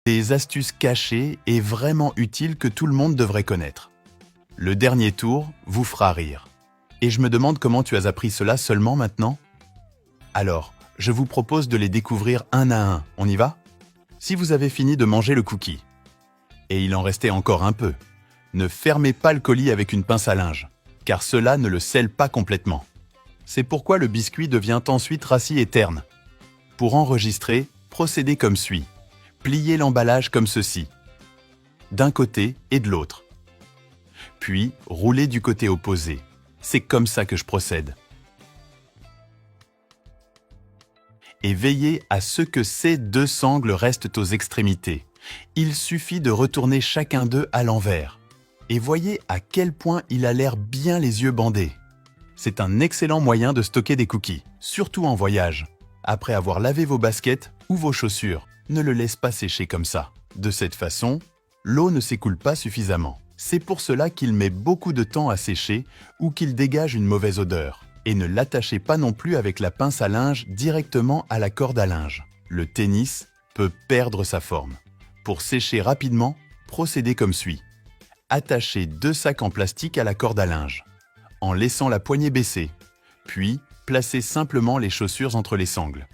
Des astuces cachées et vraiment utiles que tout le monde devrait connaître. Le dernier tour vous fera rire. Et je me demande comment tu as appris cela seulement maintenant? Alors, je vous propose de les découvrir un à un. On y va? Si vous avez fini de manger le cookie, et il en restait encore un peu, ne fermez pas le colis avec une pince à linge, car cela ne le scelle pas complètement. C'est pourquoi le biscuit devient ensuite rassis et terne. Pour enregistrer, procédez comme suit. Pliez l'emballage comme ceci, d'un côté et de l'autre. Puis, roulez du côté opposé. C'est comme ça que je procède. Et veillez à ce que ces deux sangles restent aux extrémités. Il suffit de retourner chacun d'eux à l'envers. Et voyez à quel point il a l'air bien les yeux bandés. C'est un excellent moyen de stocker des cookies, surtout en voyage. Après avoir lavé vos baskets ou vos chaussures, ne le laisse pas sécher comme ça. De cette façon, l'eau ne s'écoule pas suffisamment. C'est pour cela qu'il met beaucoup de temps à sécher ou qu'il dégage une mauvaise odeur. Et ne l'attachez pas non plus avec la pince à linge directement à la corde à linge. Le tennis peut perdre sa forme. Pour sécher rapidement, procédez comme suit. Attachez 2 sacs en plastique à la corde à linge, en laissant la poignée baissée, puis placez simplement les chaussures entre les sangles.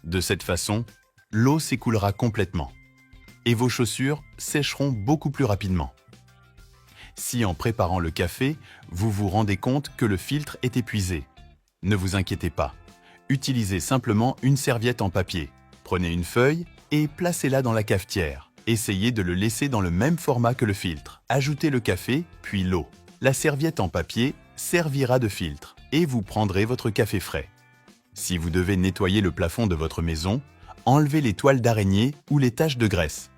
De cette façon, l'eau s'écoulera complètement et vos chaussures sécheront beaucoup plus rapidement. Si en préparant le café, vous vous rendez compte que le filtre est épuisé, ne vous inquiétez pas. Utilisez simplement une serviette en papier. Prenez une feuille et placez-la dans la cafetière. Essayez de le laisser dans le même format que le filtre. Ajoutez le café, puis l'eau. La serviette en papier servira de filtre et vous prendrez votre café frais. Si vous devez nettoyer le plafond de votre maison, enlevez les toiles d'araignée ou les taches de graisse.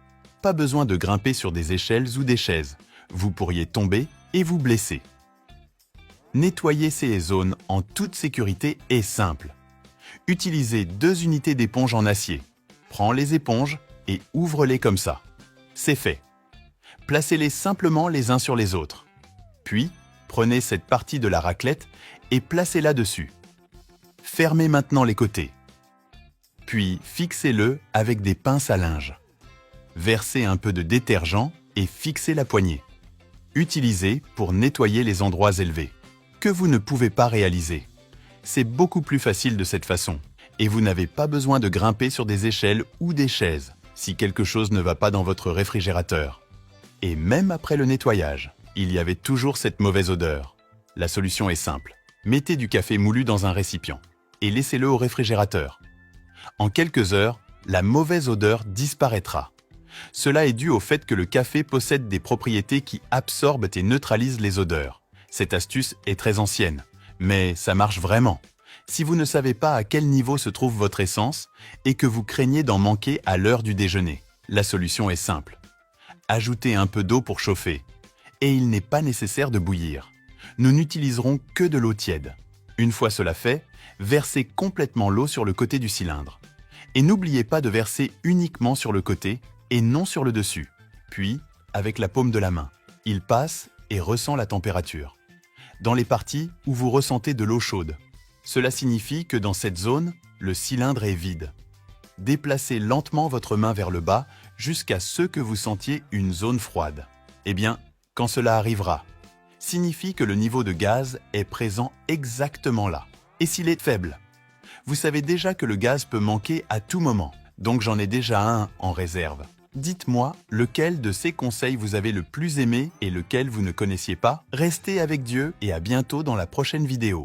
Pas besoin de grimper sur des échelles ou des chaises. Vous pourriez tomber et vous blesser. Nettoyer ces zones en toute sécurité est simple. Utilisez 2 unités d'éponge en acier. Prends les éponges et ouvre-les comme ça. C'est fait. Placez-les simplement les uns sur les autres. Puis, prenez cette partie de la raclette et placez-la dessus. Fermez maintenant les côtés. Puis, fixez-le avec des pinces à linge. Versez un peu de détergent et fixez la poignée. Utilisez pour nettoyer les endroits élevés, que vous ne pouvez pas réaliser. C'est beaucoup plus facile de cette façon, et vous n'avez pas besoin de grimper sur des échelles ou des chaises, si quelque chose ne va pas dans votre réfrigérateur. Et même après le nettoyage, il y avait toujours cette mauvaise odeur. La solution est simple. Mettez du café moulu dans un récipient, et laissez-le au réfrigérateur. En quelques heures, la mauvaise odeur disparaîtra. Cela est dû au fait que le café possède des propriétés qui absorbent et neutralisent les odeurs. Cette astuce est très ancienne, mais ça marche vraiment. Si vous ne savez pas à quel niveau se trouve votre essence et que vous craignez d'en manquer à l'heure du déjeuner, la solution est simple. Ajoutez un peu d'eau pour chauffer, et il n'est pas nécessaire de bouillir. Nous n'utiliserons que de l'eau tiède. Une fois cela fait, versez complètement l'eau sur le côté du cylindre. Et n'oubliez pas de verser uniquement sur le côté et non sur le dessus. Puis, avec la paume de la main, il passe et ressent la température. Dans les parties où vous ressentez de l'eau chaude, cela signifie que dans cette zone, le cylindre est vide. Déplacez lentement votre main vers le bas jusqu'à ce que vous sentiez une zone froide. Eh bien, quand cela arrivera, signifie que le niveau de gaz est présent exactement là. Et s'il est faible, vous savez déjà que le gaz peut manquer à tout moment, donc j'en ai déjà un en réserve. Dites-moi lequel de ces conseils vous avez le plus aimé et lequel vous ne connaissiez pas. Restez avec Dieu et à bientôt dans la prochaine vidéo.